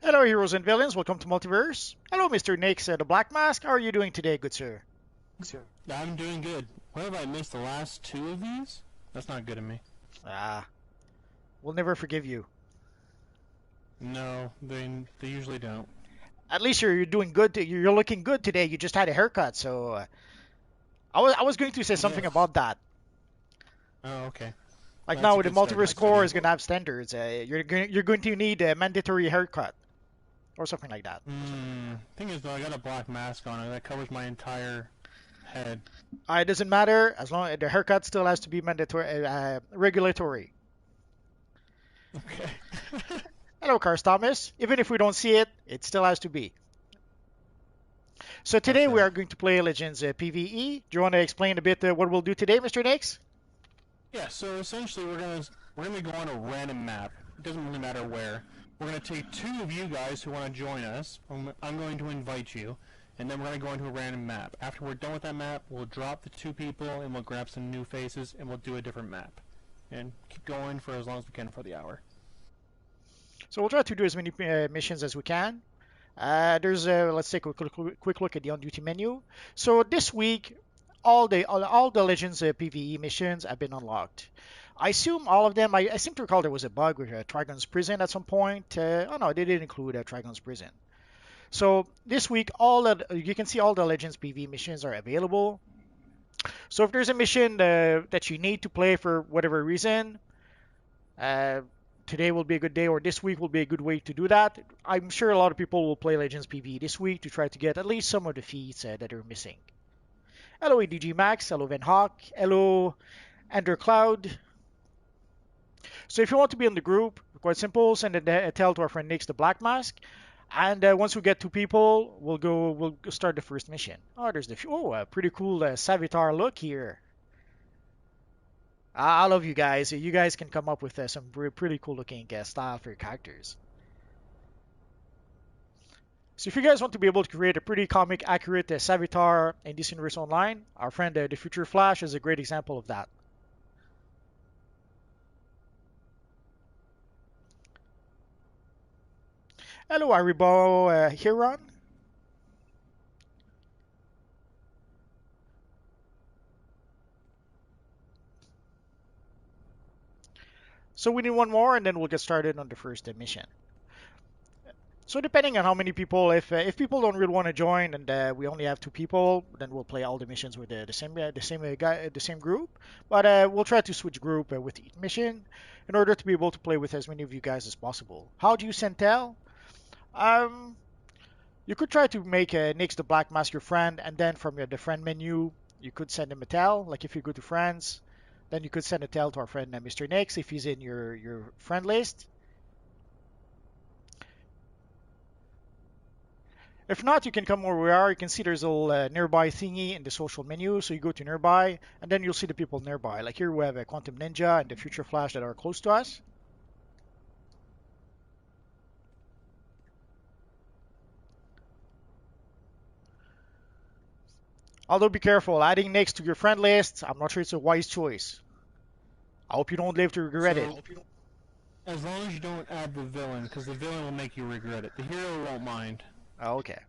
Hello, heroes and villains. Welcome to Multiverse. Hello, Mr. Nix, the Black Mask. How are you doing today, good sir? I'm doing good. What have I missed the last two of these? That's not good of me. Ah, we'll never forgive you. No, they usually don't. At least you're doing good. You're looking good today. You just had a haircut, so I was going to say something Yes. about that. Oh, okay. Like Well, that's now, a with the good start to Multiverse the core video. is gonna have standards. You're going to need a mandatory haircut or something like that. Thing is though, I got a black mask on it that covers my entire head. It doesn't matter as long as the haircut still has to be mandatory, regulatory. Okay. Hello, Cars Thomas. Even if we don't see it, it still has to be. So That's today we right. are going to play Legends PvE. Do you want to explain a bit what we'll do today, Mr. Nix? Yeah. So essentially, we're gonna go on a random map. It doesn't really matter where. We're gonna take two of you guys who want to join us. I'm going to invite you, and then we're gonna go into a random map. After we're done with that map, we'll drop the two people and we'll grab some new faces and we'll do a different map, and keep going for as long as we can for the hour. So we'll try to do as many missions as we can. Let's take a quick look at the on-duty menu. So this week, all the Legends PvE missions have been unlocked. I assume all of them. I seem to recall there was a bug with Trigon's Prison at some point. Oh no, they did include Trigon's Prison. So this week, you can see all the Legends PvE missions are available. So if there's a mission that you need to play for whatever reason, uh, today will be a good day, or this week will be a good week to do that. I'm sure a lot of people will play Legends PvE this week to try to get at least some of the feats that are missing. Hello ADG Max, hello Van Hawk, hello Undercloud. So if you want to be in the group, quite simple, send a tell to our friend Nix the Black Mask. And once we get two people, we'll start the first mission. Oh, there's pretty cool Savitar look here. I love you guys. You guys can come up with some pretty cool looking style for your characters. So if you guys want to be able to create a pretty comic accurate Savitar in this universe online, our friend the Future Flash is a great example of that. Hello, RoboHeron. So we need one more, and then we'll get started on the first mission. So depending on how many people, if people don't really want to join and we only have two people, then we'll play all the missions with the same group. But we'll try to switch group with each mission in order to be able to play with as many of you guys as possible. How do you send tel? Um, you could try to make Nix the Black Mask your friend, and then from the friend menu, you could send him a tel. Like if you go to friends, then you could send a tel to our friend Mr. Nix if he's in your friend list. If not, you can come where we are. You can see there's a little nearby thingy in the social menu. So you go to nearby, and then you'll see the people nearby. Like here we have a Quantum Ninja and the Future Flash that are close to us. Although be careful, adding next to your friend list, I'm not sure it's a wise choice. I hope you don't live to regret it. So as long as you don't add the villain, because the villain will make you regret it. The hero won't mind. Oh, okay.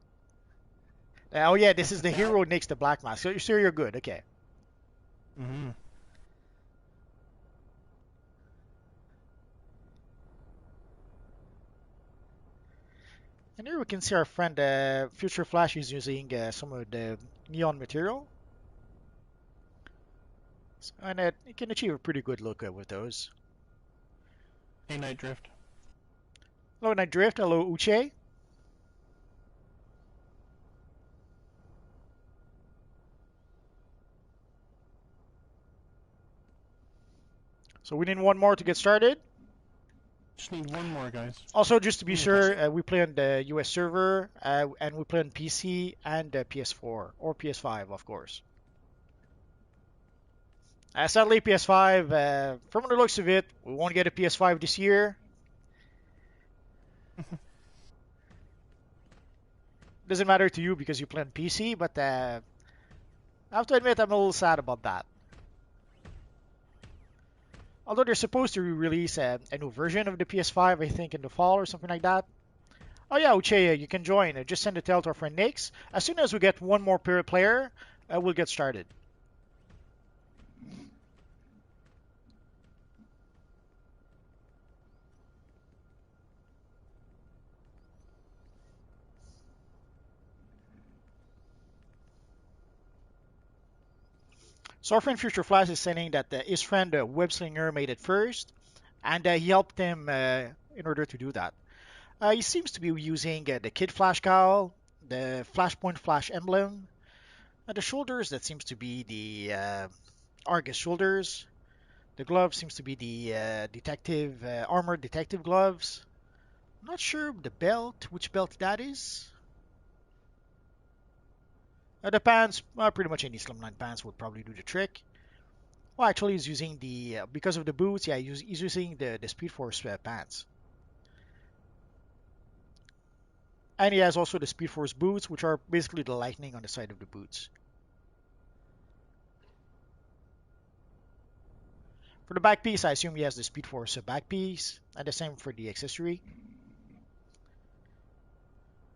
Oh yeah, this is the hero next to Black Mask. So you're sure you're good. Okay. Mm-hmm. And here we can see our friend Future Flash is using some of the neon material. And it can achieve a pretty good look with those. Hey, Night Drift. Hello, Night Drift. Hello, Uche. So we need one more to get started. Just need one more, guys. Also, just to be One more person. sure, we play on the US server, and we play on PC and PS4 or PS5, of course. Sadly, PS5, from the looks of it, we won't get a PS5 this year. Doesn't matter to you because you play on PC, but I have to admit I'm a little sad about that. Although they're supposed to release a new version of the PS5, I think in the fall or something like that. Oh yeah, Uche, you can join. Just send a tell to our friend Nix. As soon as we get one more player, we'll get started. So our friend Future Flash is saying that his friend Webslinger made it first, and he helped him in order to do that. He seems to be using the Kid Flash cowl, the Flashpoint Flash emblem, the shoulders that seems to be the Argus shoulders. The glove seems to be the detective armored detective gloves. I'm not sure the belt, which belt that is. The pants, pretty much any slimline pants would probably do the trick. Well, actually, he's using the because of the boots. Yeah, he's using the Speed Force pants, and he has also the Speed Force boots, which are basically the lightning on the side of the boots. For the back piece, I assume he has the Speed Force back piece, and the same for the accessory.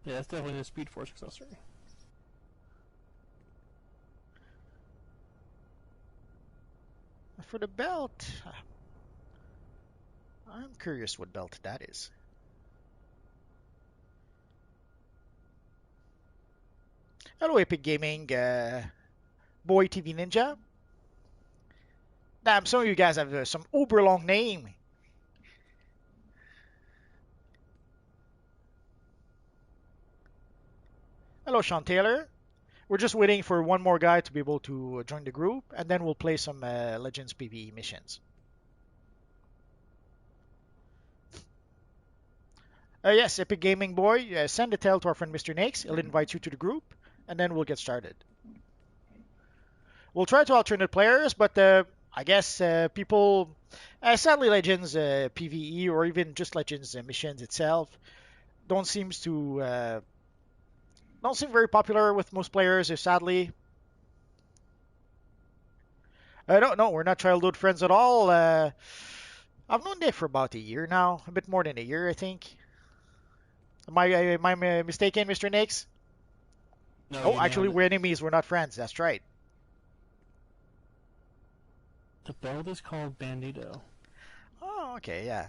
Yeah, that's definitely the Speed Force accessory. For the belt, I'm curious what belt that is. Hello, Epic Gaming, Boy TV Ninja. Damn, some of you guys have some uber long name. Hello, Sean Taylor. We're just waiting for one more guy to be able to join the group, and then we'll play some Legends PvE missions. Yes, Epic Gaming Boy, send a tell to our friend Mr. Nix. He'll invite you to the group, and then we'll get started. We'll try to alternate players, but I guess people, sadly, Legends PvE or even just Legends missions itself don't don't seem very popular with most players. Sadly, I don't know. We're not childhood friends at all. I've known Nick for about a year now, a bit more than a year, I think. Am I mistaken, Mr. Nix? No, Oh, you actually, nailed it. we're enemies. We're not friends. That's right. The belt is called Bandito. Oh, okay, yeah.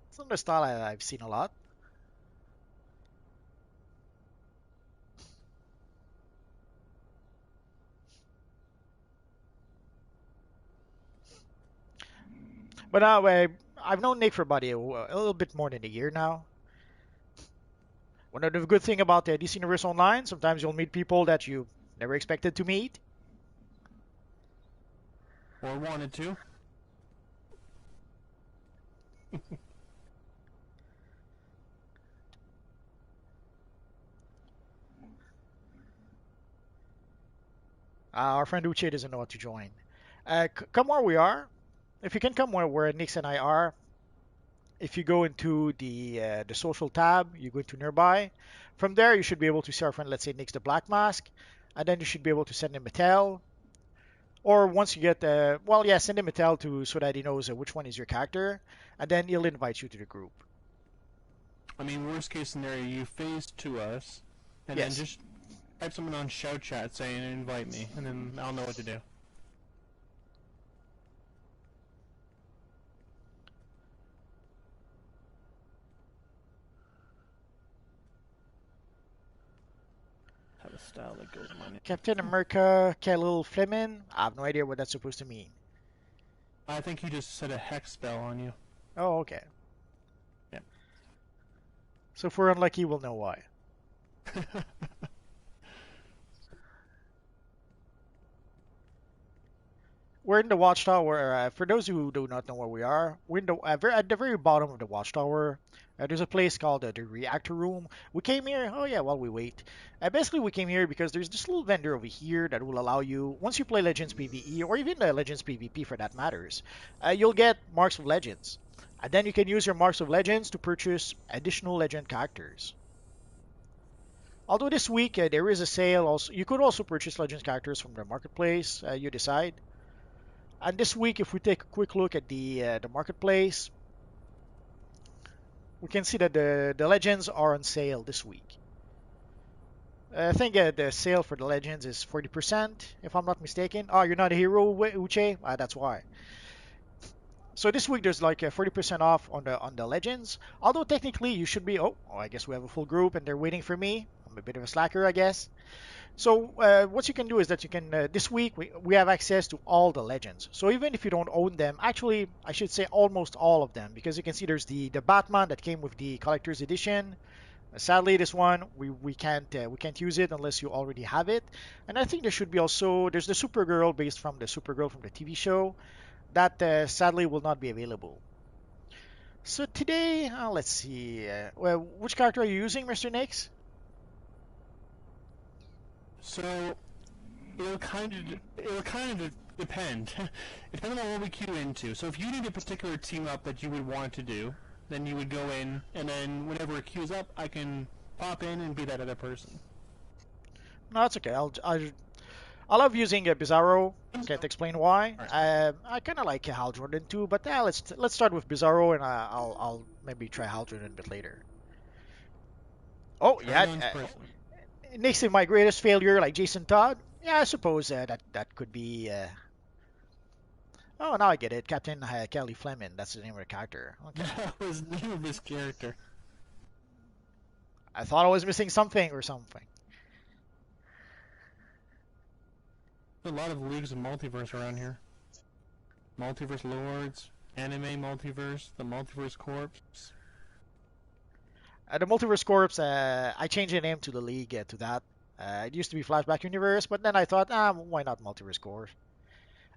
It's not a style I've seen a lot. But I've known Nick for about a little bit more than a year now. One of the good thing about DC Universe Online, sometimes you'll meet people that you never expected to meet. Or wanted to. Our friend Uche doesn't know what to join. Come where we are. If you can come where Nix and I are, if you go into the social tab, you go into nearby. From there, you should be able to see our friend, let's say Nix the Black Mask, and then you should be able to send him a tell. Or once you get well, yeah, send him a tell to so that he knows which one is your character, and then he'll invite you to the group. I mean, worst case scenario, you phase to us, and then Yes. just type someone on shout chat saying invite me, and then I'll know what to do. Have a style that goes with my name. Captain America, Khalil Fleming. I have no idea what that's supposed to mean. I think he just said a hex spell on you. Oh, okay. Yeah. So if we're unlucky, we'll know why. We're in the watchtower. For those who do not know where we are, we're in at the very bottom of the watchtower. There's a place called the Reactor Room. We came here. Oh yeah, while we wait. Basically, we came here because there's this little vendor over here that will allow you, once you play Legends PvE or even Legends PvP for that matters, you'll get Marks of Legends, and then you can use your Marks of Legends to purchase additional Legend characters. Although this week there is a sale, also you could also purchase Legends characters from the marketplace. You decide. And this week, if we take a quick look at the marketplace, we can see that the legends are on sale this week. I think the sale for the legends is 40%, if I'm not mistaken. Oh, you're not a hero, Uche? That's why. So this week there's like a 40% off on the legends. Although technically you should be. Oh, I guess we have a full group and they're waiting for me. I'm a bit of a slacker, I guess. So what you can do is that you can this week we have access to all the legends. So even if you don't own them, actually I should say almost all of them, because you can see there's the Batman that came with the collector's edition. Sadly, this one we can't use it unless you already have it. And I think there should be also there's the Supergirl based from the Supergirl from the TV show that sadly will not be available. So today, let's see. Well, which character are you using, Mr. Nix? So it'll kind of depend. It depends on what we queue into. So if you need a particular team up that you would want to do, then you would go in, and then whenever it queues up, I can pop in and be that other person. No, that's okay. I love using Bizarro. Can't explain why. I kind of like Hal Jordan too, but let's start with Bizarro, and I'll maybe try Hal Jordan a bit later. Oh yeah, next to my greatest failure, like Jason Todd. Yeah, I suppose that could be. Oh, now I get it. Captain Kelly Fleming. That's the name of the character. Okay. That was the name of his character. I thought I was missing something or something. There's a lot of leagues of multiverse around here. Multiverse Lords, Anime Multiverse, the Multiverse Corps. The Multiverse Corps, I changed the name to the League to that. It used to be Flashback Universe, but then I thought, why not Multiverse Corps?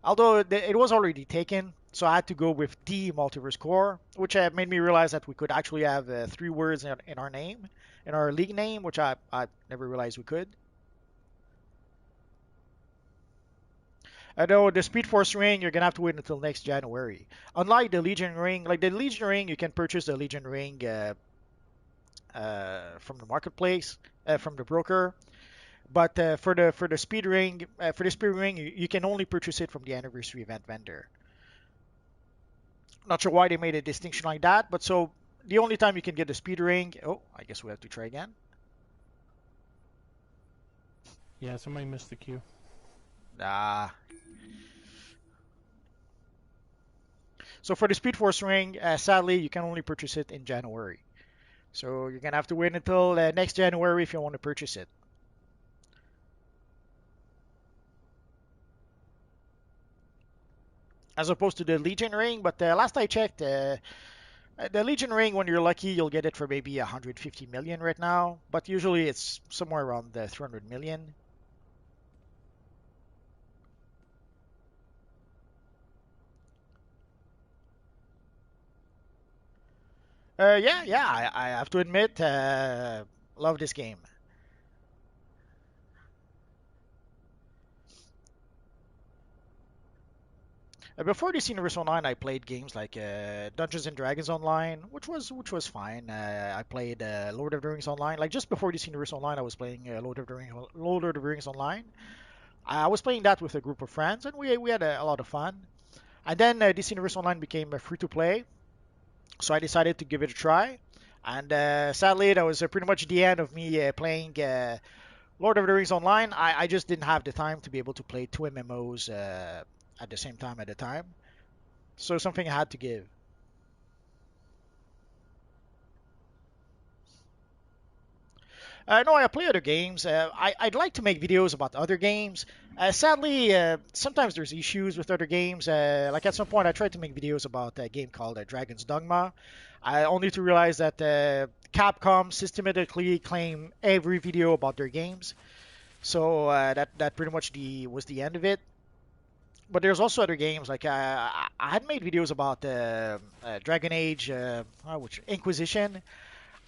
Although it was already taken, so I had to go with the Multiverse Core, which made me realize that we could actually have 3 words in our name, in our league name, which I never realized we could. I know the Speed Force ring, you're gonna have to wait until next January. Unlike the Legion ring, like the Legion ring, you can purchase the Legion ring from the marketplace, from the broker. But for the speed ring, you can only purchase it from the anniversary event vendor. Not sure why they made a distinction like that, but so the only time you can get the speed ring. Oh, I guess we have to try again. Yeah, somebody missed the queue. Ah. So for the Speed Force ring, sadly, you can only purchase it in January. So you're gonna have to wait until next January if you want to purchase it. As opposed to the Legion ring, but last I checked, the Legion ring, when you're lucky, you'll get it for maybe 150 million right now, but usually it's somewhere around 300 million. Yeah, I have to admit, love this game. Before this Universe Online, I played games like Dungeons and Dragons Online, which was fine. I played Lord of the Rings Online. Like just before this Universe Online, I was playing Lord of the Rings Online. I was playing that with a group of friends, and we had a lot of fun. And then this Universe Online became free to play, so I decided to give it a try. And sadly, that was pretty much the end of me playing Lord of the Rings Online. I just didn't have the time to be able to play 2 MMOs at the same time at a time. So something I had to give. No, I play other games. I'd like to make videos about other games. Sadly, sometimes there's issues with other games. Like at some point, I tried to make videos about a game called Dragon's Dogma. I only to realize that Capcom systematically claim every video about their games. So that pretty much was the end of it. But there's also other games like I had made videos about Dragon Age, which Inquisition.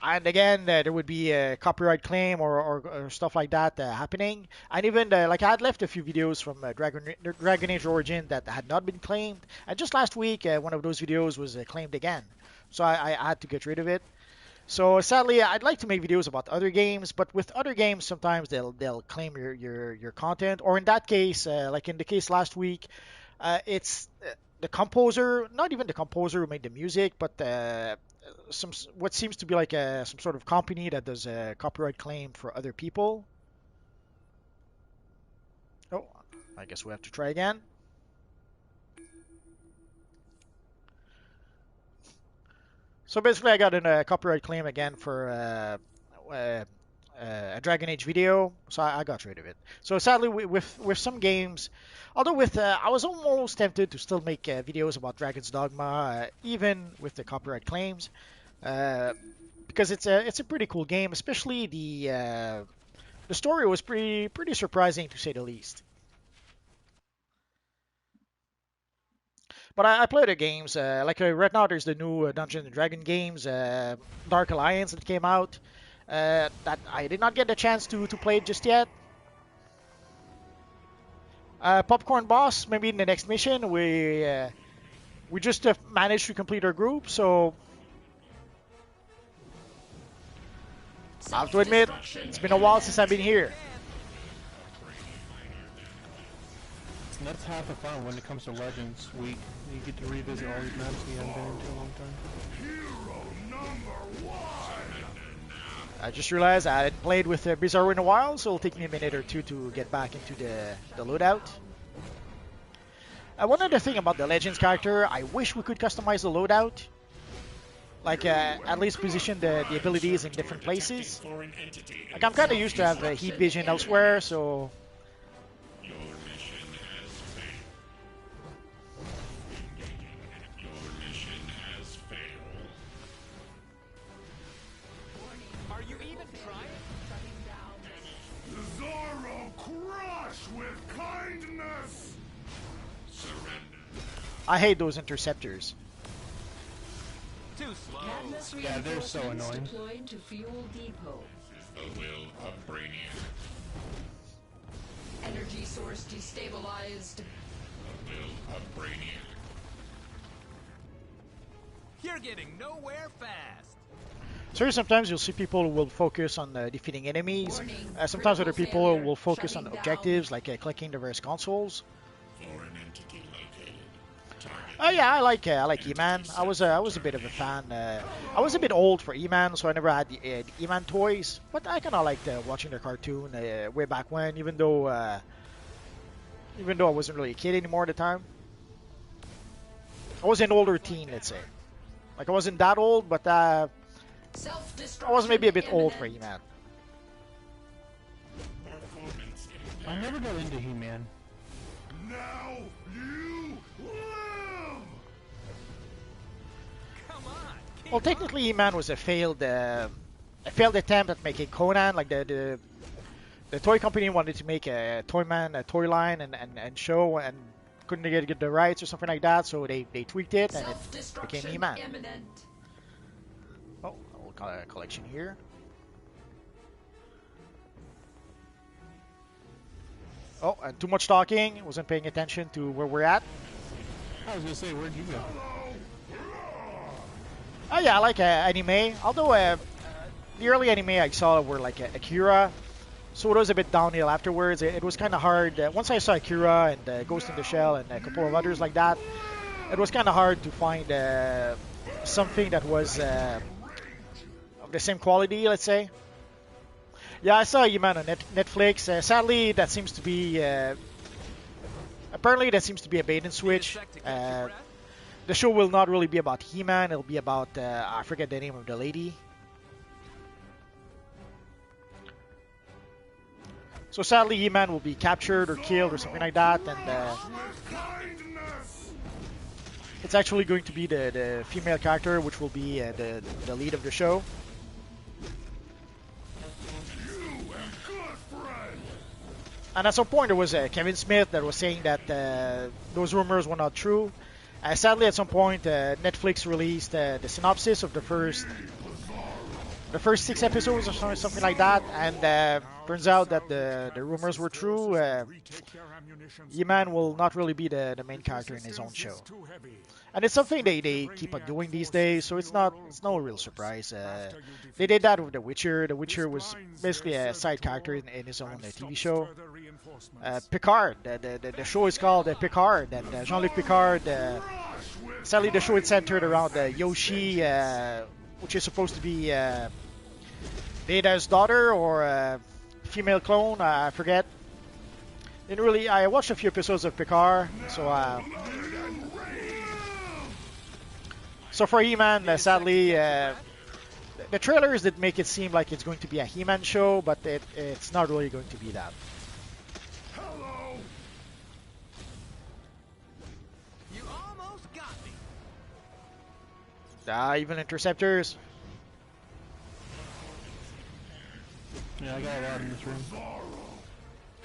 And again, there would be a copyright claim or stuff like that happening. And even like I had left a few videos from Dragon Age Origin that had not been claimed. And just last week, one of those videos was claimed again. So I had to get rid of it. So sadly, I'd like to make videos about other games, but with other games, sometimes they'll claim your content. Or in that case, like in the case last week, it's the composer, not even the composer who made the music, but some what seems to be like some sort of company that does a copyright claim for other people. Oh, I guess we have to try again. So basically, I got a copyright claim again for a Dragon Age video, so I got rid of it. So sadly, with some games, although with I was almost tempted to still make videos about Dragon's Dogma, even with the copyright claims, uh, because it's a pretty cool game, especially the story was pretty surprising to say the least. But I play the games. Like right now, there's the new Dungeons and Dragon games, Dark Alliance that came out. That I did not get the chance to play it just yet. Popcorn Boss, maybe in the next mission. We just managed to complete our group, so I have to admit, it's been a while since I've been here. That's half the fun when it comes to Legends Week. You get to revisit all these maps you haven't been into a long time. Hero number 1. I just realized I hadn't played with Bizarro in a while, so it'll take me a minute or two to get back into the loadout. One other thing about the Legends character, I wish we could customize the loadout. Like, at least position the abilities in different places. Like, I'm kind of used to have heat vision elsewhere, so... I hate those interceptors. Too slow. Yeah, they're so annoying. To fuel depot. The will of Brainiac. Energy source destabilized. The will of Brainiac. You're getting nowhere fast. So sometimes you'll see people who will focus on defeating enemies. Sometimes other people will focus on objectives, like clicking the various consoles. Oh yeah, I like Eman. I was a bit of a fan. I was a bit old for Eman, so I never had the Eman toys. But I kind of liked watching the cartoon way back when, even though I wasn't really a kid anymore at the time. I was an older teen, let's say. Like I wasn't that old, but I was maybe a bit old for Eman. I never got into He-Man. Now you live! Come on. Well, technically, Eman was a failed attempt at making Conan. Like the toy company wanted to make a a toy line and show, and couldn't get the rights or something like that, so they tweaked it and it became Eman. Oh, a little collection here. Oh, and too much talking. Wasn't paying attention to where we're at. I was gonna say, where'd you go? Oh yeah, I like anime. Although the early anime I saw were like Akira, so it was a bit downhill afterwards. It was kind of hard. Once I saw Akira and Ghost in the Shell and a couple of others like that, it was kind of hard to find something that was of the same quality, let's say. Yeah, I saw Eman on Netflix. Sadly, that seems to be apparently that seems to be a bait and switch. The show will not really be about He-Man. It'll be about I forget the name of the lady. So sadly, He-Man will be captured or killed or something like that, and it's actually going to be the female character, which will be the lead of the show. And at some point, there was Kevin Smith that was saying that those rumors were not true. Sadly, at some point, Netflix released the synopsis of the first 6 episodes or something like that, and turns out that the rumors were true. Eman will not really be the main character in his own show, and it's something they keep on doing these days. So it's no real surprise. They did that with The Witcher. The Witcher was basically a side character in his own TV show. Picard. The show is called Picard, and Jean-Luc Picard Sadly, the show is centered around Yoshi, which is supposed to be Data's daughter or female clone. I forget. Didn't really. I watched a few episodes of Picard, so for Eman, sadly, the trailers did make it seem like it's going to be a He-Man show, but it's not really going to be that. Hello. You almost got me. Even interceptors. Yeah, I got a lot in this room. Bizarro.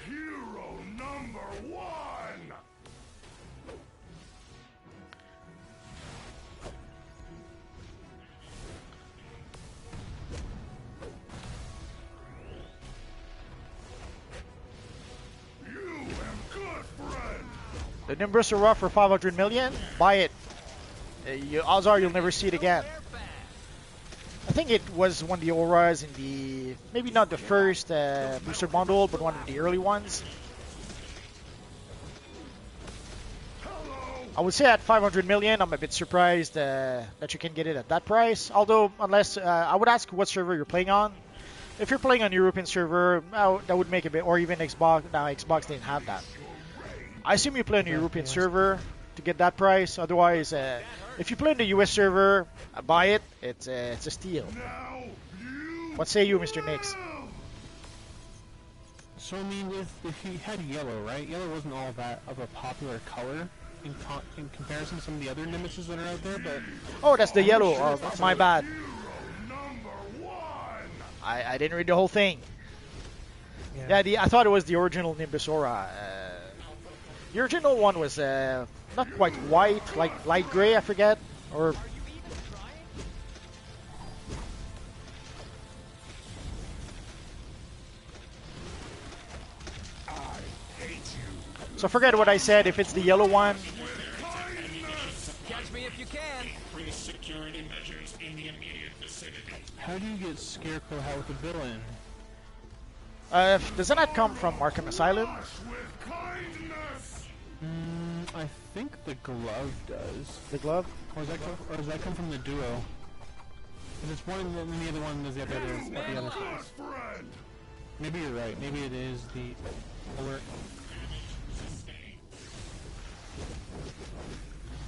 Hero number 1. You am good friend. The Nimbus Aura for 500 million. Buy it. Odds are you'll never see it again. I think it was one of the auras in the, maybe not the first booster bundle, but one of the early ones. I would say at 500 million, I'm a bit surprised that you can get it at that price. Although, unless, I would ask what server you're playing on. If you're playing on European server, that would make a bit, or even Xbox. Now, Xbox didn't have that. I assume you play on a European server to get that price. Otherwise, if you play on the US server, buy it. It's a steal. Now you What say you, Mr. Nix? So I mean, if he had yellow, right? Yellow wasn't all that of a popular color in comparison to some of the other Nemesis that are out there, but Oh, that's the yellow. Oh, my bad. number 1. I didn't read the whole thing. Yeah, I thought it was the original Nimbus Aura. The original one was not quite white, like light gray, I forget. Or so forget what I said. If it's the yellow one, Catch me if you can. Increase security measures in the immediate vicinity. how do you get Scarecrow out with a villain? doesn't that come from Arkham Asylum? With kindness. I think the glove does. The glove? Or does that come from the duo? If it's one and then the other one is the other Good place. friend. Maybe you're right. Maybe it is the alert.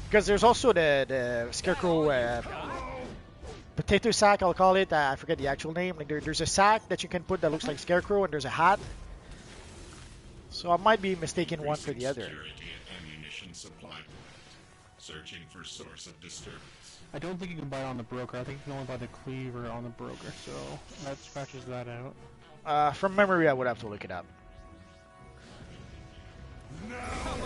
Because there's also the Scarecrow potato sack, I'll call it. I forget the actual name. Like there's a sack that you can put that looks like Scarecrow, and there's a hat. So I might be mistaken one for the other. Security and ammunition supply point. Searching for source of disturbance. I don't think you can buy it on the broker. I think you can only buy the cleaver on the broker, so that scratches that out. From memory, I would have to look it up.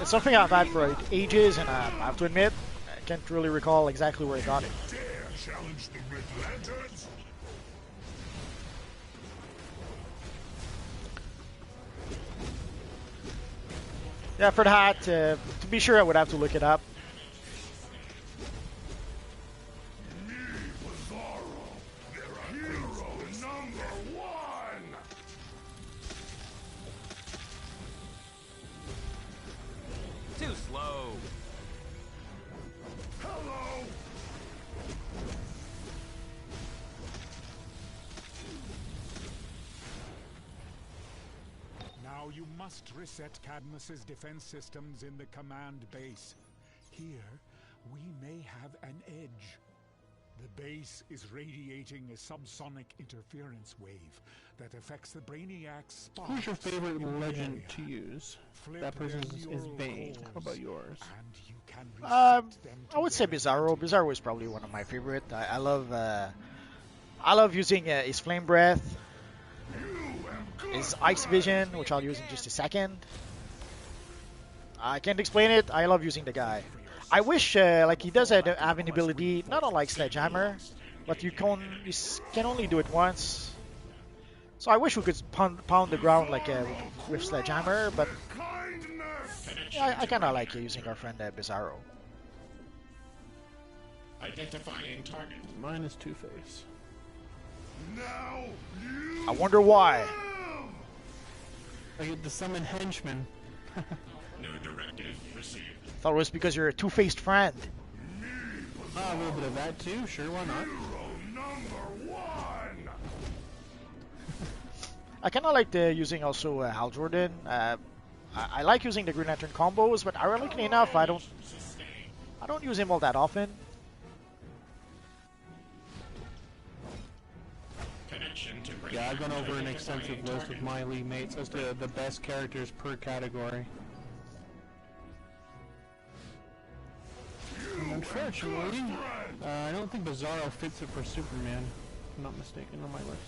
It's something I've had for ages, and I have to admit, I can't really recall exactly where I got it. Dare challenge the Red Lanterns? Yeah, for the hat, to be sure, I would have to look it up. Me, Bizarro. They're a hero number 1. Too slow. Hello. Now you must reset Cadmus's defense systems in the command base. Here, we may have an edge. The base is radiating a subsonic interference wave that affects the Brainiac's sparks. Who's your favorite in the legend area. to use? Flip That person their is neural Bane. How cores, about yours? and you can reset them to I would say their Bizarro. identity. Bizarro is probably one of my favorite. I love using his flame breath, his ice vision, which I'll use in just a second. I can't explain it. I love using the guy. I wish like he does have an ability, not unlike Sledgehammer, but you can only do it once. So I wish we could pound the ground like with Sledgehammer, but yeah, I kind of like using our friend Bizarro. Identifying target. Mine is Two-Face. Now you I wonder why. I get to summon henchmen. No directive received. Thought it was because you're a two-faced friend. Me, A little bit of that too, sure, why not? Hero number one! I kind of like using also Hal Jordan. I like using the Green Lantern combos, but ironically enough, I don't use him all that often. Yeah, I've gone over an extensive list with my league mates as to the best characters per category. And unfortunately, I don't think Bizarro fits it for Superman. If I'm not mistaken on my list.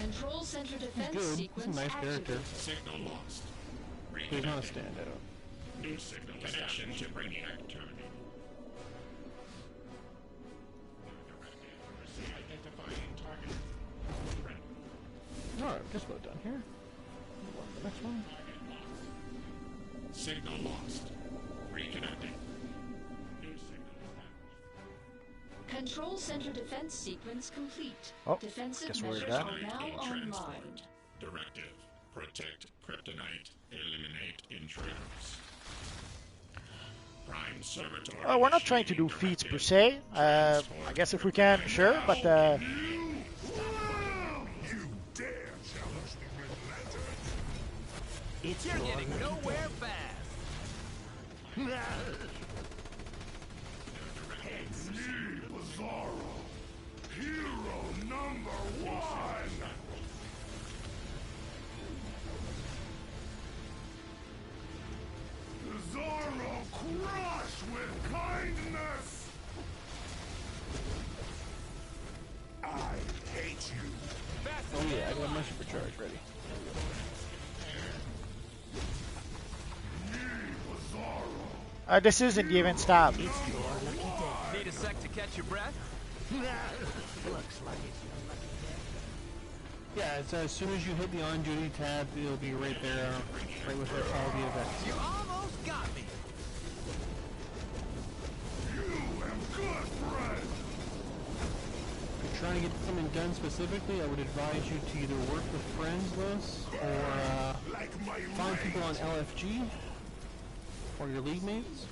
Control center defense He's good. He's a sequence nice character. activated. Signal lost. But he's not a standout. New signal connection to Reactor. Identifying target. Alright, just about done here. Move on to the next one. Signal lost. Reconnecting. New signal established. Control center defense sequence complete. Oh, Defensive guess we're measures done. are now In online. transport. Directive. Protect Kryptonite. Eliminate intruders. Prime Servitor. We're not trying to do feats per se. I guess if we can, sure, but You dare challenge the Red Lantern? You're getting nowhere fast. Bizarro. Hero number one. Bizarro crush with kindness. I hate you. Oh yeah, I got my supercharge ready. Bizarro. this is in the event stab. Need a sec to catch your breath? Yeah, it's as soon as you hit the on-duty tab, it'll be right there, right with all the events. You almost got me. You am good friend. If you're trying to get something done specifically, I would advise you to either work with friends lists or Like my find legs. people on LFG or your league mates.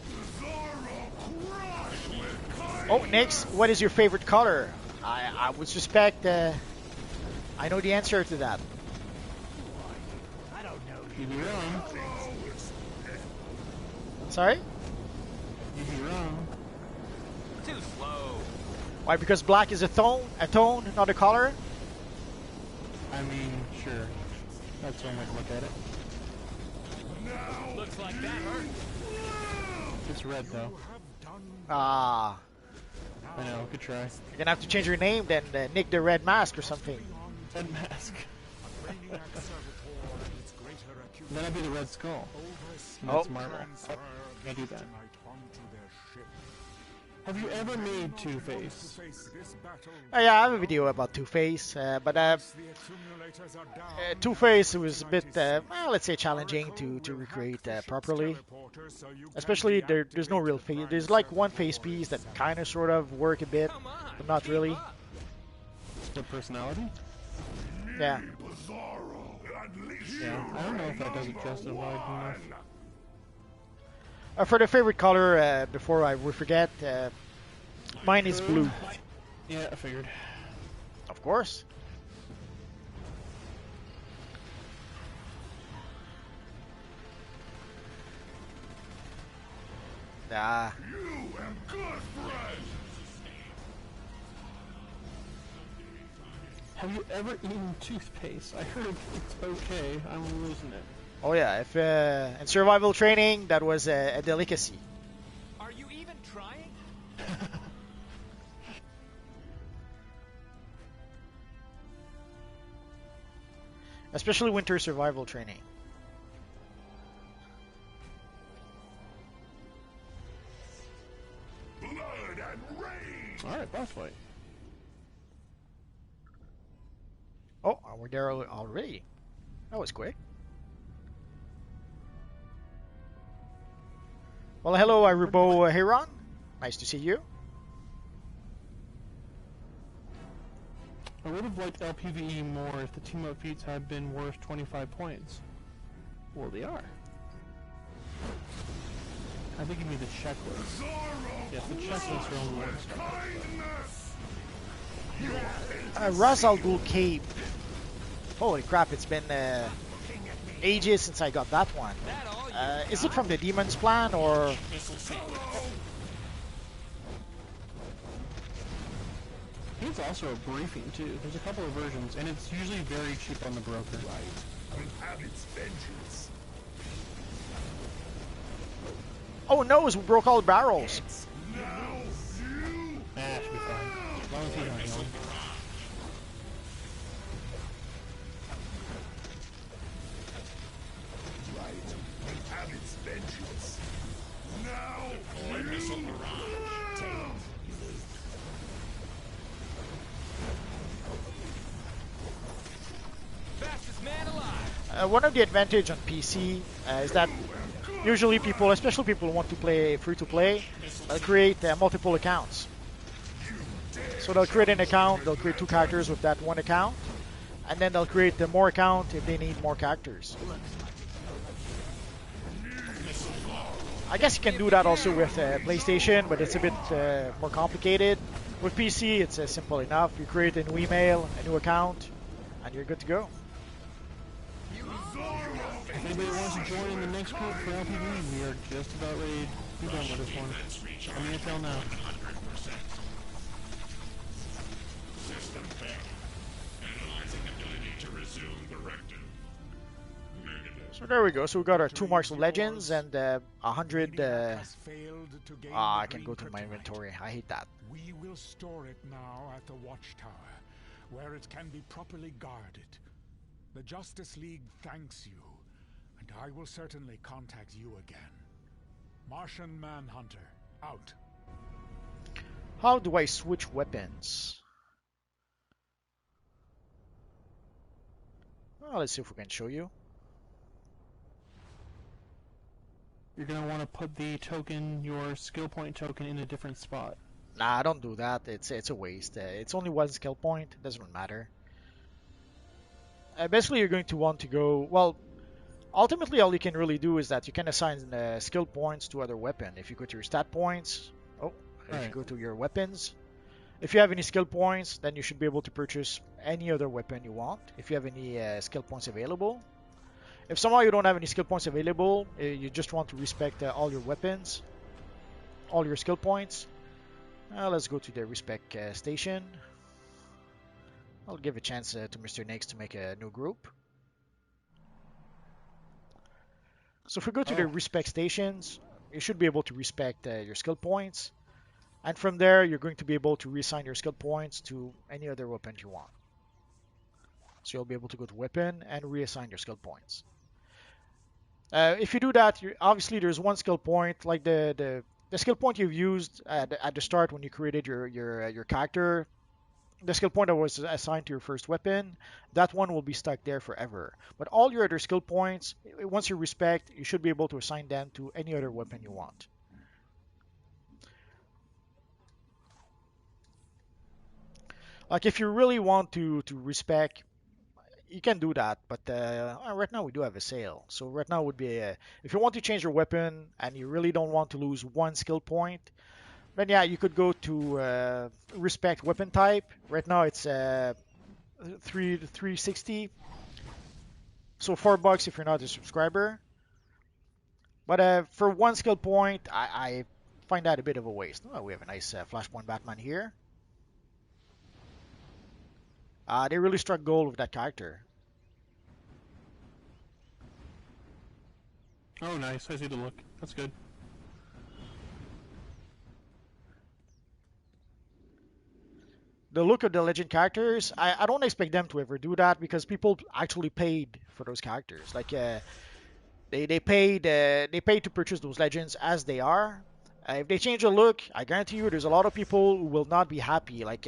Bizarro crush with kindness. Oh, next, what is your favorite color? I would suspect I know the answer to that. You'd be wrong. Sorry? You'd be wrong. Too slow. Why? Because black is a tone, not a color. I mean, sure. That's one way to look at it. Looks like that hurt. It's red though. Ah, I know, good try. you're gonna have to change your name then, Nick the Red Mask or something. Red mask. Then I'd be the Red Skull. And that's Marvel. I do that. Have you ever made Two-Face? Yeah, I have a video about Two-Face, but Two-Face was a bit, well, let's say challenging to recreate properly. Especially there's no real face. There's like one face piece that kind of sort of work a bit, Come on. but not really. The personality? Yeah. Yeah, I don't know if that does it justified enough. For the favorite color, before I would forget, mine is blue, Yeah, I figured. of course. Ah, You am good friend. Have you ever eaten toothpaste? I heard it's okay. I'm losing it. oh yeah. If in survival training, that was a delicacy. Are you even trying? Especially winter survival training. Blood and rage. Alright, boss fight. Oh, we're there already. That was quick. Well, hello, RoboHeron. Nice to see you. I would have liked LPVE more if the team-up feats had been worth 25 points. Well, they are. I think you mean the checklist. Yes, the checklist are only one star. Ra's al Ghul Cape. Holy crap, it's been ages since I got that one. Is it from the Demon's Plan or... It's also a briefing too. There's a couple of versions, and it's usually very cheap on the broker. Have its vengeance. Oh no, we broke all the barrels. Now you Should be fine. As long as he's not healing. have its vengeance. Now missile barrage. Fastest man alive. One of the advantage on PC is that usually people, especially people who want to play free-to-play, they'll create multiple accounts. So they'll create an account, they'll create 2 characters with that one account, and then they'll create more account if they need more characters. I guess you can do that also with PlayStation, but it's a bit more complicated. With PC, it's simple enough. You create a new email, a new account, and you're good to go. If anybody wants to join in the next group for LPV, we are just about ready to be done with this one. I'm going to tell now. System failed. Analyzing ability to resume directive. Negative. So there we go. So we got our 2 marks of legends and 100. Has failed to gain I the can go to green my kryptonite. inventory. I hate that. We will store it now at the watchtower, where it can be properly guarded. The Justice League thanks you, and I will certainly contact you again. Martian Manhunter, out. How do I switch weapons? Well, let's see if we can show you. You're going to want to put the token, your skill point token, in a different spot. Nah, don't do that. It's a waste. It's only 1 skill point. It doesn't matter. Basically, you're going to want to go... Well, ultimately, all you can really do is that you can assign skill points to other weapon. If you go to your stat points... Oh, if you go to your weapons... If you have any skill points, then you should be able to purchase any other weapon you want. If you have any skill points available. If somehow you don't have any skill points available, you just want to respect all your weapons, all your skill points. Let's go to the respect station. I'll give a chance to Mr. Nix to make a new group. So if we go to the respect stations, you should be able to respect your skill points. And from there, you're going to be able to reassign your skill points to any other weapon you want. So you'll be able to go to weapon and reassign your skill points. If you do that, obviously there's 1 skill point, like the skill point you've used at the start when you created your character. The skill point that was assigned to your first weapon, that one will be stuck there forever. But all your other skill points, once you respect, you should be able to assign them to any other weapon you want. Like if you really want to respec, you can do that. But right now we do have a sale. So right now would be if you want to change your weapon and you really don't want to lose 1 skill point, then yeah, you could go to respect weapon type. Right now it's 360. So $4 if you're not a subscriber. But for 1 skill point, I find that a bit of a waste. Oh, we have a nice Flashpoint Batman here. They really struck gold with that character. Oh, nice. I see the look. That's good. The look of the legend characters, I don't expect them to ever do that because people actually paid for those characters. Like they paid to purchase those legends as they are. If they change the look, I guarantee you, there's a lot of people who will not be happy. Like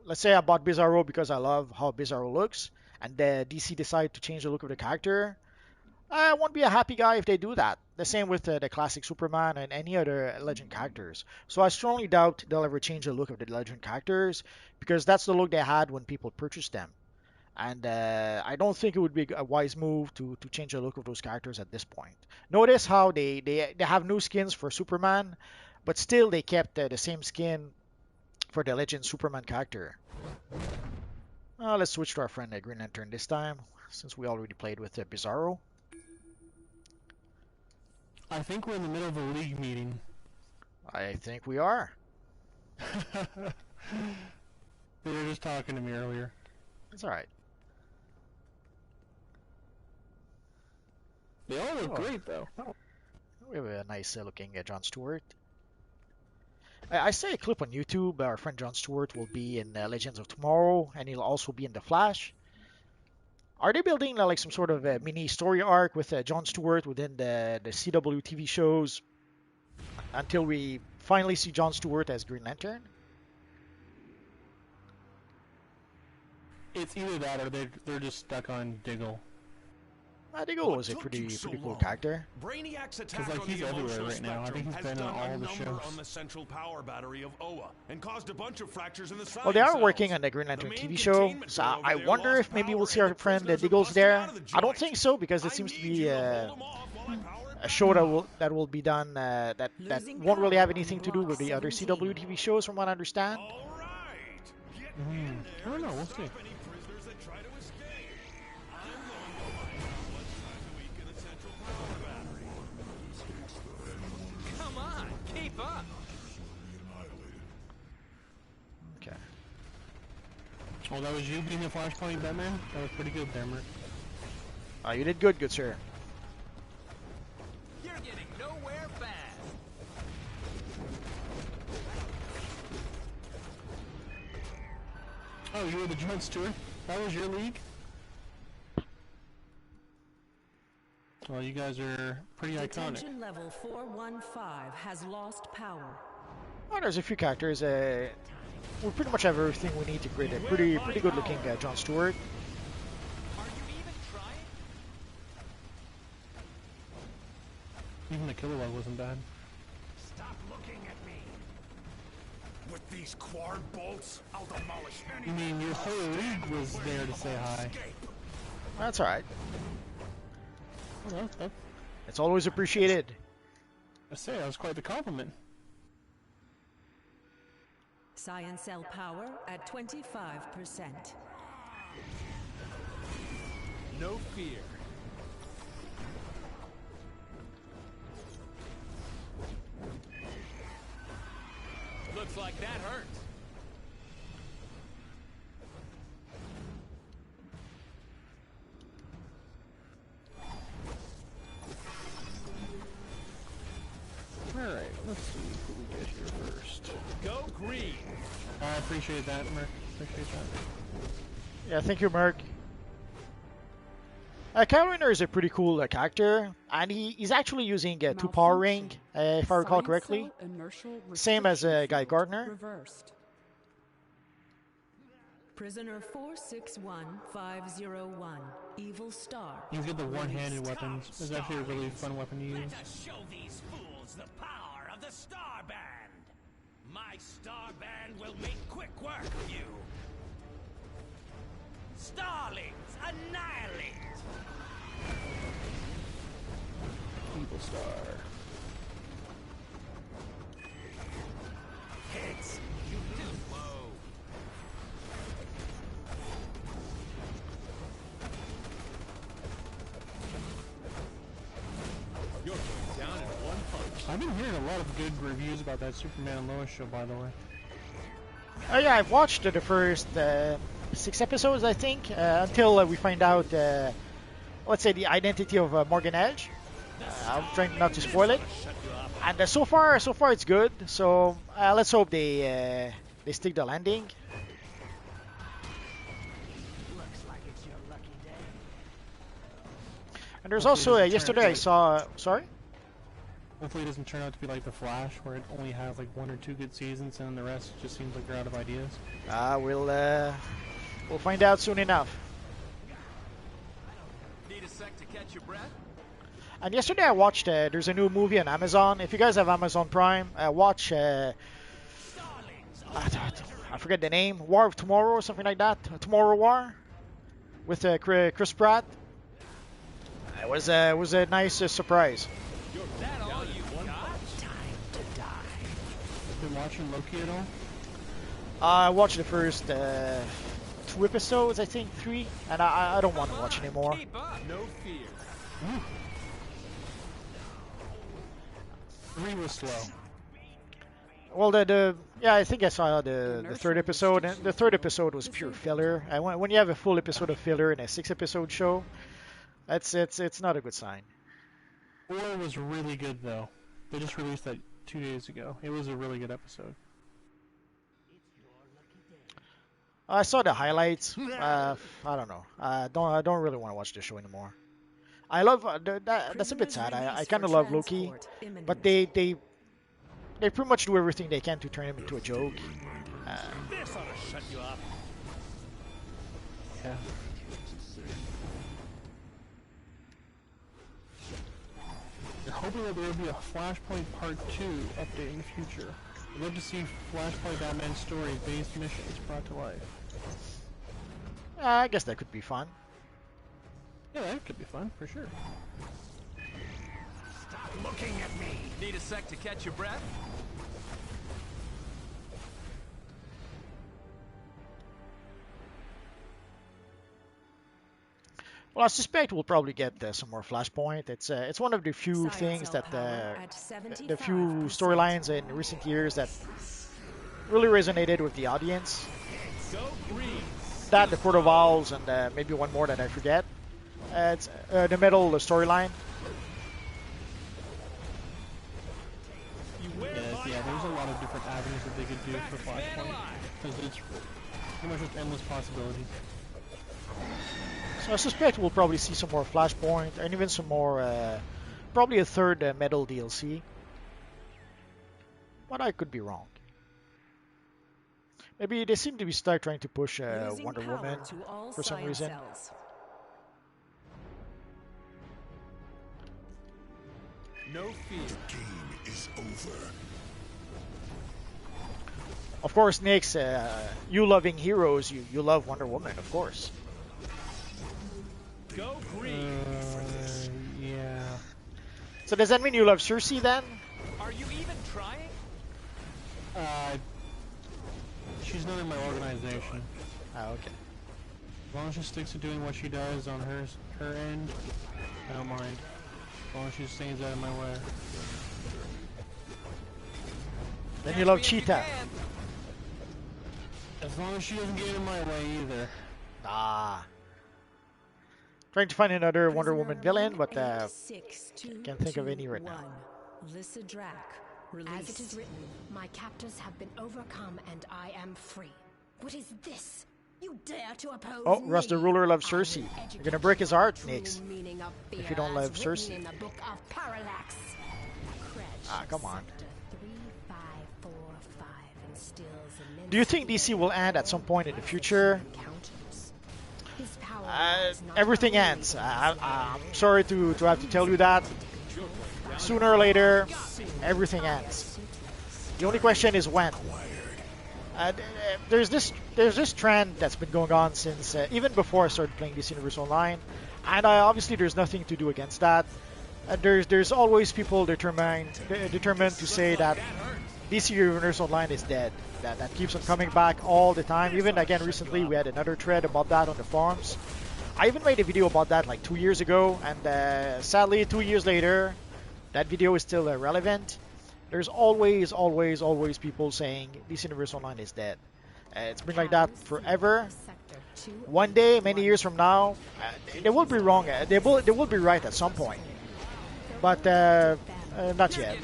let's say I bought Bizarro because I love how Bizarro looks, and the DC decide to change the look of the character. I won't be a happy guy if they do that. The same with the classic Superman and any other legend characters. So I strongly doubt they'll ever change the look of the legend characters because that's the look they had when people purchased them. And I don't think it would be a wise move to change the look of those characters at this point. Notice how they have new skins for Superman, but still they kept the same skin for the Legend Superman character. Let's switch to our friend Green Lantern this time, since we already played with Bizarro. I think we're in the middle of a league meeting. I think we are. They were just talking to me earlier. It's alright. They all look great, though. We have a nice looking John Stewart. I saw a clip on YouTube. Our friend John Stewart will be in Legends of Tomorrow, and he'll also be in The Flash. Are they building like some sort of mini story arc with John Stewart within the CW TV shows until we finally see John Stewart as Green Lantern? It's either that or they're just stuck on Diggle. Diggle was a pretty cool character. Brainiac's Because attack like on he's the everywhere emotional right now. I think spectrum he's has been in done all a the number shows. on the central power battery of Oa and caused a bunch of fractures in the science Well, they are cells. working on the Green Lantern The TV main show, containment so door over I there wonder lost if maybe power we'll see and our the friend prisoners are Diggles busted there. out of the I don't joint. think so, because it I seems to need be you to hold 'em off while I power it a back show up. that will be done that Losing won't really have power anything on to do with block the other 17. CW TV shows, from what I understand. All right. Get in there I don't know, and we'll stop see. any prisoners that try to escape. I'm going to find out what's trying to weaken the central power battery. Come on, keep up. Okay. Oh, that was you being the Flashpoint Batman? That was pretty good there, Merc. You did good sir. You're getting nowhere fast. Oh, you were the John Stewart? That was your league? Well, you guys are pretty iconic. Detention level 415 has lost power. Well, there's a few characters. We pretty much have everything we need to create a pretty good looking John Stewart. Are you even trying? Even the Kilowog wasn't bad. Stop looking at me. With these quad bolts, I'll demolish any. You mean your whole league was there to say hi? That's alright. Well, It's always appreciated. I say, that was quite the compliment. Science cell power at 25%. No fear. Looks like that hurts. Alright, let's see who we get here first. Go green. I appreciate that, Merc. Appreciate that. Yeah, thank you, Merc. Kyle Rayner is a pretty cool character, and he's actually using a 2-power ring, if I recall correctly. Same as Guy Gardner. Reversed. Prisoner 461501, Evil Star. You get the one-handed weapons. It's actually a really fun weapon to use. Let us show these fools the power of the Star Band. My Star Band will make quick work of you. Starlings, annihilate! Evil Star. Hits, you do. Whoa. You're going down in one punch. I've been hearing a lot of good reviews about that Superman and Lois show, by the way. Oh yeah, I've watched the first 6 episodes, I think, until we find out, let's say, the identity of Morgan Edge. I'm trying not to spoil it. And so far it's good. So let's hope they stick the landing. Looks like it's your lucky day. And there's Hopefully also it doesn't yesterday turn I saw. Sorry. Hopefully it doesn't turn out to be like The Flash, where it only has like 1 or 2 good seasons, and the rest just seems like they're out of ideas. We'll find out soon enough. Need a sec to catch your breath? And yesterday I watched. There's a new movie on Amazon. If you guys have Amazon Prime, watch. I forget the name. War of Tomorrow or something like that. Tomorrow War. with Chris Pratt. It was a nice surprise. That all you got? Been watching Loki at all? I watched the first 2 episodes, I think 3, and I don't want to watch anymore. Keep up. No fear. 3 was slow. Well, yeah, I think I saw the 3rd episode, and the 3rd episode was pure filler. And when you have a full episode of filler in a 6-episode show, it's not a good sign. 4 was really good though. They just released that 2 days ago. It was a really good episode. I saw the highlights. I don't know. I don't really want to watch the show anymore. I love that's a bit sad. I kind of love Loki, but they pretty much do everything they can to turn him into a joke. This ought to shut you up. Yeah. I'm hoping that there will be a Flashpoint Part 2 update in the future. I'd love to see Flashpoint Batman story-based missions brought to life. I guess that could be fun. Yeah, that could be fun, for sure. Stop looking at me. Need a sec to catch your breath? Well, I suspect we'll probably get some more Flashpoint. It's one of the few things that the few storylines in recent years that really resonated with the audience. Go green. That, the Court of Owls, and maybe one more that I forget. It's the middle storyline. Yeah, there's a lot of different avenues that they could do for Flashpoint. Because it's pretty much an endless possibility. So I suspect we'll probably see some more Flashpoint, and even some more, probably a 3rd Metal DLC. But I could be wrong. Maybe they seem to be trying to push Wonder Woman for some reason. No fear. The game is over. Of course, Nyx, you loving heroes, you love Wonder Woman, of course. Go green. Yeah. So does that mean you love Cersei then? Are you even trying? She's not in my organization. Ah, okay. As long as she sticks to doing what she does on her end, I don't mind. As long as she stays out of my way. Then you love Cheetah. As long as she doesn't get in my way either. Ah. Trying to find another Wonder Woman villain, but can't think of any right now. Lyssa Drac, As it is written, my captors have been overcome and I am free. What is this? You dare to oppose Oh, me? Russ the Ruler loves I will Cersei. You're educate gonna break his heart, true Nyx. meaning of If you fear don't love as written Cersei. in the book of Parallax. Ah, come on. Sector 3545 instills immense Do you think DC will end at some point in the future? encounters. His power lies not Everything only ends. in I'm sorry to have to tell you that. Sooner or later, everything ends. The only question is when. There's this trend that's been going on since even before I started playing DC Universe Online, and obviously there's nothing to do against that. There's always people determined to say that DC Universe Online is dead. That keeps on coming back all the time. Even again recently we had another thread about that on the forums. I even made a video about that like 2 years ago, and sadly 2 years later, that video is still relevant. There's always people saying DC Universe Online is dead. It's been like that forever. One day, many years from now, they will be wrong. They will be right at some point, but not yet.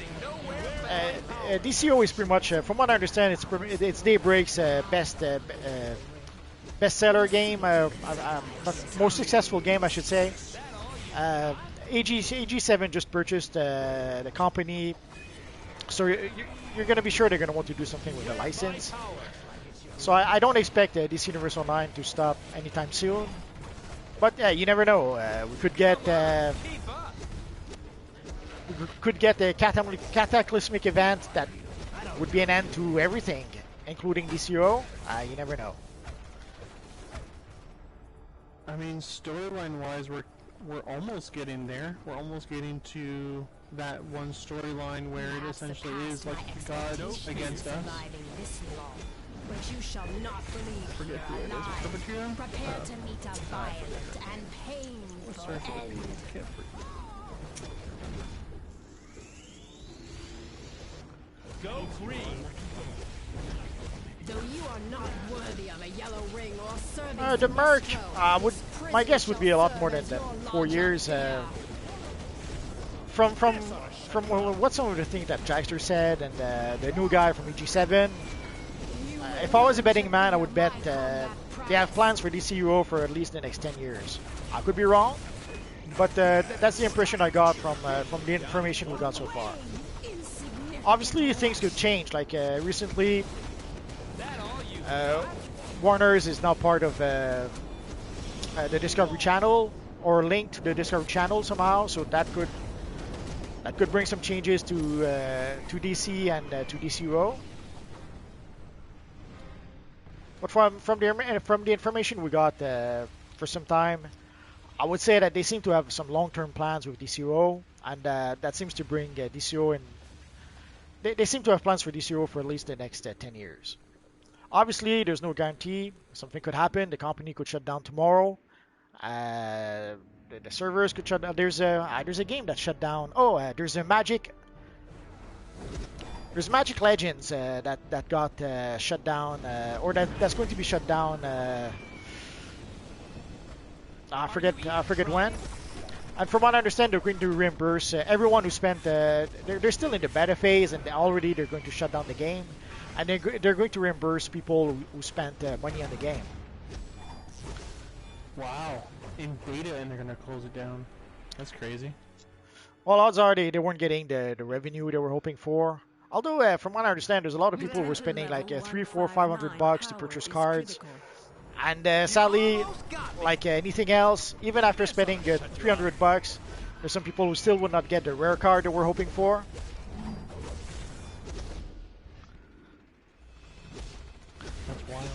DCUO is pretty much, from what I understand, it's Daybreak's bestseller game, most successful game, I should say. AG7 just purchased the company, so you're going to be sure they're going to want to do something with the license. So I don't expect DC Universe Online to stop anytime soon. But you never know. We could get a cataclysmic event that would be an end to everything, including DCUO. You never know. I mean, storyline-wise, we're almost getting there. We're almost getting to that one storyline where it essentially is like the gods against us. This long, but you shall not leave Forget who here it is. alive. Perpetuum? Prepare to meet a violent and painful end. Go green. Though you are not worthy of a yellow ring or serving The merch, my guess would be a lot more than 4 years. From what some of the things that Jackster said and the new guy from EG7. If I was a betting man, I would bet they have plans for DCUO for at least the next 10 years. I could be wrong, but that's the impression I got from the information we got so far. Obviously, things could change. Like recently, Warner's is now part of the Discovery Channel or linked to the Discovery Channel somehow, so that could bring some changes to DC and to DCUO. But from the information we got for some time, I would say that they seem to have some long-term plans with DCUO, and that seems to bring DCUO in. They seem to have plans for DCUO for at least the next 10 years. Obviously, there's no guarantee. Something could happen. The company could shut down tomorrow. The servers could shut down. There's a game that shut down. There's a Magic. There's Magic Legends that got shut down, or that's going to be shut down. I forget when. And from what I understand, they're going to reimburse everyone who spent. They're still in the beta phase, and already they're going to shut down the game, and they're going to reimburse people who spent money on the game. Wow, in beta, and they're gonna close it down. That's crazy. Well, odds are they weren't getting the revenue they were hoping for. Although, from what I understand, there's a lot of people who were spending like $300, $400, $500 to purchase cards. And sadly, like anything else, even after spending $300, there's some people who still would not get the rare card that we're hoping for. That's wild.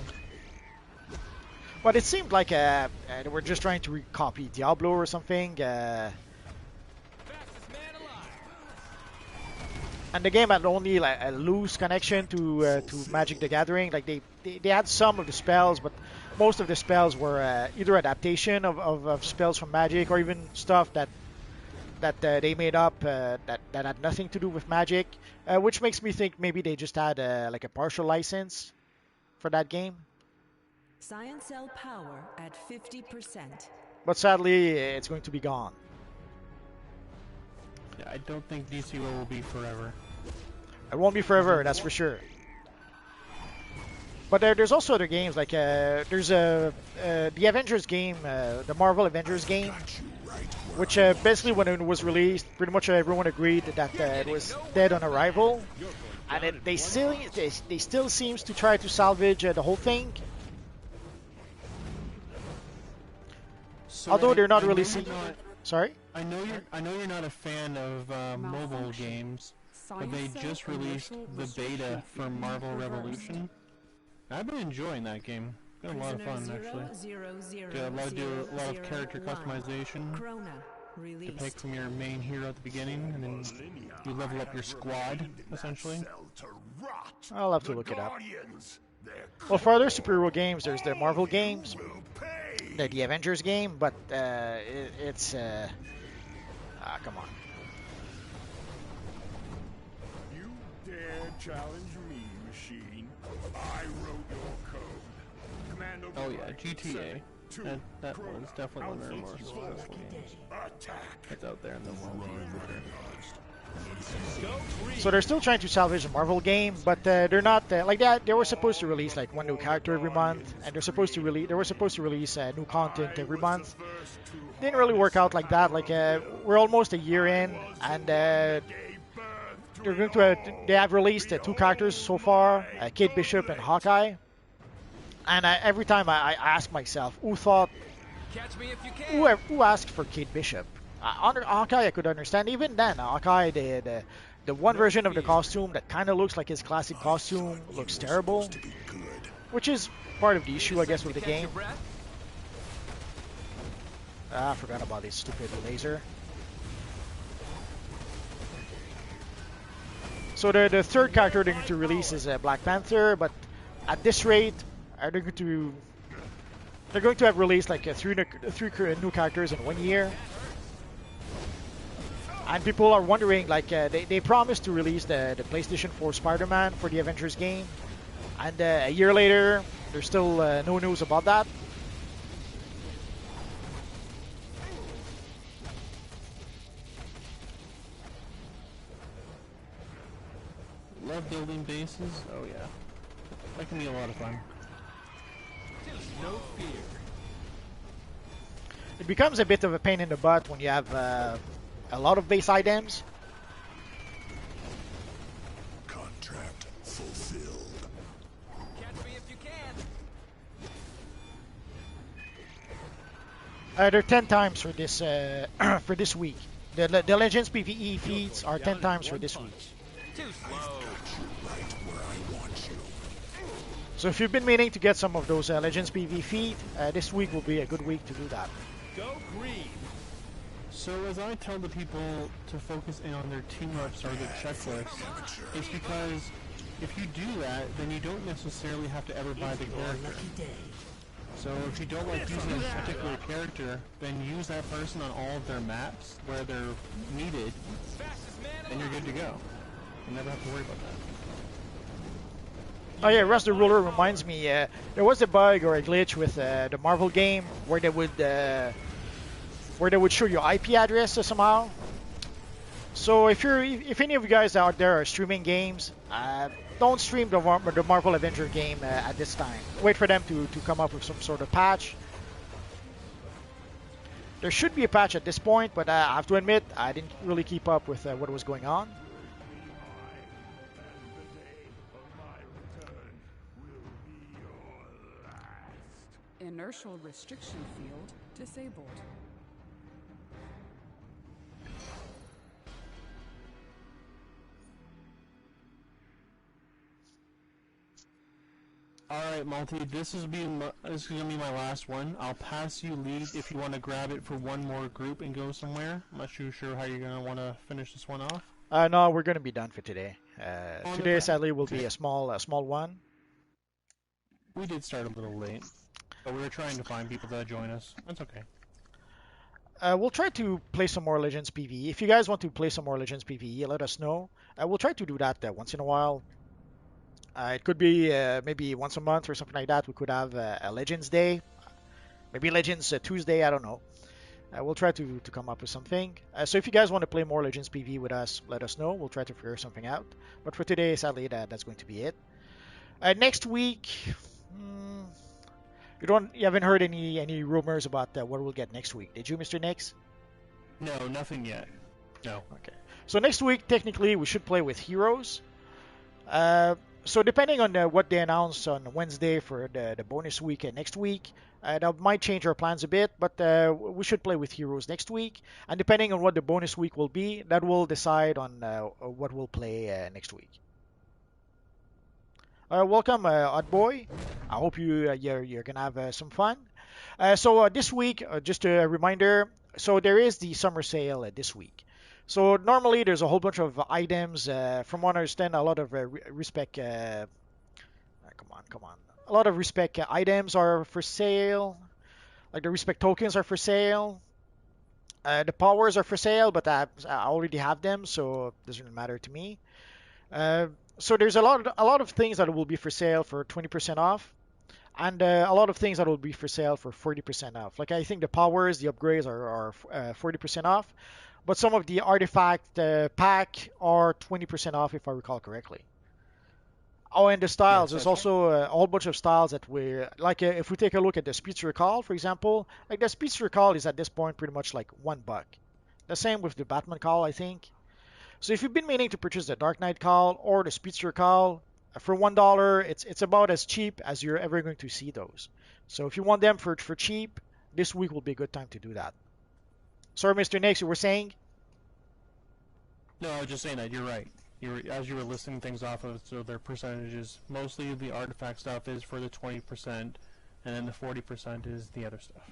But it seemed like they were just trying to copy Diablo or something. And the game had only like a loose connection to Magic the Gathering. Like they had some of the spells, but most of the spells were either adaptation of spells from Magic or even stuff that they made up that had nothing to do with Magic, which makes me think maybe they just had like a partial license for that game. Science cell power at 50%. But sadly, it's going to be gone. Yeah, I don't think DCUO will be forever. It won't be forever, that's for sure. But there's also other games, like there's the Avengers game, the Marvel Avengers game, which basically when it was released, pretty much everyone agreed that it was dead on arrival, and they still seems to try to salvage the whole thing. So although they're not releasing. Sorry. I know you're not a fan of mobile games, but they just released the beta for Marvel Revolution. I've been enjoying that game. It's been a lot of fun, actually. Do a lot of character customization. You pick from your main hero at the beginning, and then you level up your squad, essentially. I'll have to look it up. Well, for other superhero games, there's the Marvel games, the Avengers game, but it's come on. You dare challenge me, machine? I wrote your code. Commando. Oh yeah, GTA. That was definitely one of their more successful games. It's out there in the world. So they're still trying to salvage a Marvel game, but they're not like that. They were supposed to release like one new character every month, and they were supposed to release new content every month. Didn't really work out like that. Like we're almost a year in, and they have released 2 characters so far, Kate Bishop and Hawkeye. And every time I ask myself, who asked for Kate Bishop? Hawkeye I could understand. Even then, Hawkeye, the one version of the costume that kind of looks like his classic costume looks terrible, which is part of the issue, I guess, with the game. I forgot about this stupid laser. So the third character they're going to release is Black Panther, but at this rate, they're going to have released like three new characters in 1 year. And people are wondering, like, they promised to release the PlayStation 4 Spider-Man for the Avengers game, and a year later, there's still no news about that. Love building bases. Oh yeah, that can be a lot of fun. No fear. It becomes a bit of a pain in the butt when you have a lot of base items. Contract fulfilled. Catch me if you can. They're 10 times for this for this week. The Legends PvE feeds are 10 times for this week. Too slow. Right where I want you. So if you've been meaning to get some of those Legends PvE feed, this week will be a good week to do that. Go green. So as I tell the people to focus in on their team-ups or their checklists, it's because if you do that, then you don't necessarily have to ever buy the character. So if you don't like using a particular character, then use that person on all of their maps where they're needed, and you're good to go. You never have to worry about that. Oh yeah, Rust the Ruler reminds me, there was a bug or a glitch with the Marvel game where they would show your IP address somehow. So if any of you guys out there are streaming games, don't stream the Marvel Avenger game at this time. Wait for them to come up with some sort of patch. There should be a patch at this point, but I have to admit I didn't really keep up with what was going on. Inertial restriction field disabled. Alright, Multi, this is gonna be my last one. I'll pass you lead if you want to grab it for one more group and go somewhere. I'm not too sure how you're gonna want to finish this one off. No, we're gonna be done for today. Today, sadly, will be a small one. We did start a little late, but we were trying to find people to join us. That's okay. We'll try to play some more Legends PvE. If you guys want to play some more Legends PvE, let us know. We'll try to do that once in a while. It could be maybe once a month or something like that. We could have a Legends Day, maybe Legends Tuesday. I don't know. We'll try to come up with something. So if you guys want to play more Legends PvE with us, let us know. We'll try to figure something out. But for today, sadly, that's going to be it. Next week, you haven't heard any rumors about what we'll get next week, did you, Mr. Nix? No, nothing yet. No. Okay. So next week, technically, we should play with heroes. So depending on what they announce on Wednesday for the bonus week next week, that might change our plans a bit, but we should play with heroes next week. And depending on what the bonus week will be, that will decide on what we'll play next week. Welcome, Odd Boy. I hope you're gonna have some fun. So this week, just a reminder, so there is the summer sale this week. So normally there's a whole bunch of items. From what I understand, a lot of respec. Come on. A lot of respec items are for sale. Like the respec tokens are for sale. The powers are for sale, but I already have them, so it doesn't matter to me. So there's a lot of things that will be for sale for 20% off, and a lot of things that will be for sale for 40% off. Like I think the powers, the upgrades are 40% off. But some of the artifact pack are 20% off, if I recall correctly. Oh, and the styles. There's also a whole bunch of styles that we like. If we take a look at the Speedster Call, for example, like the Speedster Call is at this point pretty much like $1. The same with the Batman Call, I think. So if you've been meaning to purchase the Dark Knight Call or the Speedster Call for $1, it's about as cheap as you're ever going to see those. So if you want them for cheap, this week will be a good time to do that. Sorry, Mr. Nix, you were saying? No, I was just saying that you're right. As you were listing things off of, so their percentages, mostly the artifact stuff is for the 20%, and then the 40% is the other stuff.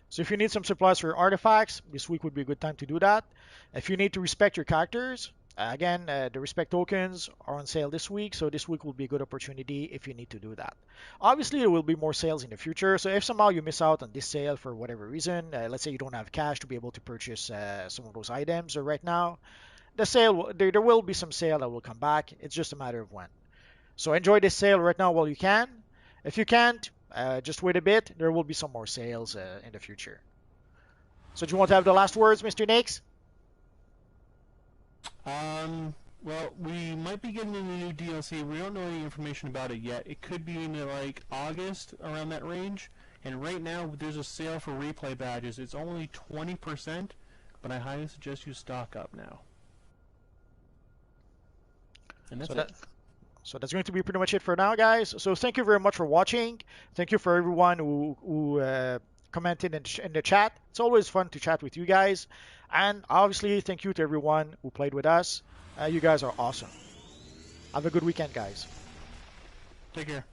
So if you need some supplies for your artifacts, this week would be a good time to do that. If you need to respect your characters, again, the respect tokens are on sale this week, so this week will be a good opportunity if you need to do that. Obviously, there will be more sales in the future, so if somehow you miss out on this sale for whatever reason, let's say you don't have cash to be able to purchase some of those items, or right now, the sale, there will be some sale that will come back. It's just a matter of when. So enjoy this sale right now while you can. If you can't, just wait a bit. There will be some more sales in the future. So do you want to have the last words, Mr. Nix? Well, we might be getting a new DLC. We don't know any information about it yet. It could be in like August, around that range. And right now, there's a sale for replay badges. It's only 20%, but I highly suggest you stock up now. And that's it. So that's going to be pretty much it for now, guys. So thank you very much for watching. Thank you for everyone who commented in the chat. It's always fun to chat with you guys. And obviously, thank you to everyone who played with us. You guys are awesome. Have a good weekend, guys. Take care.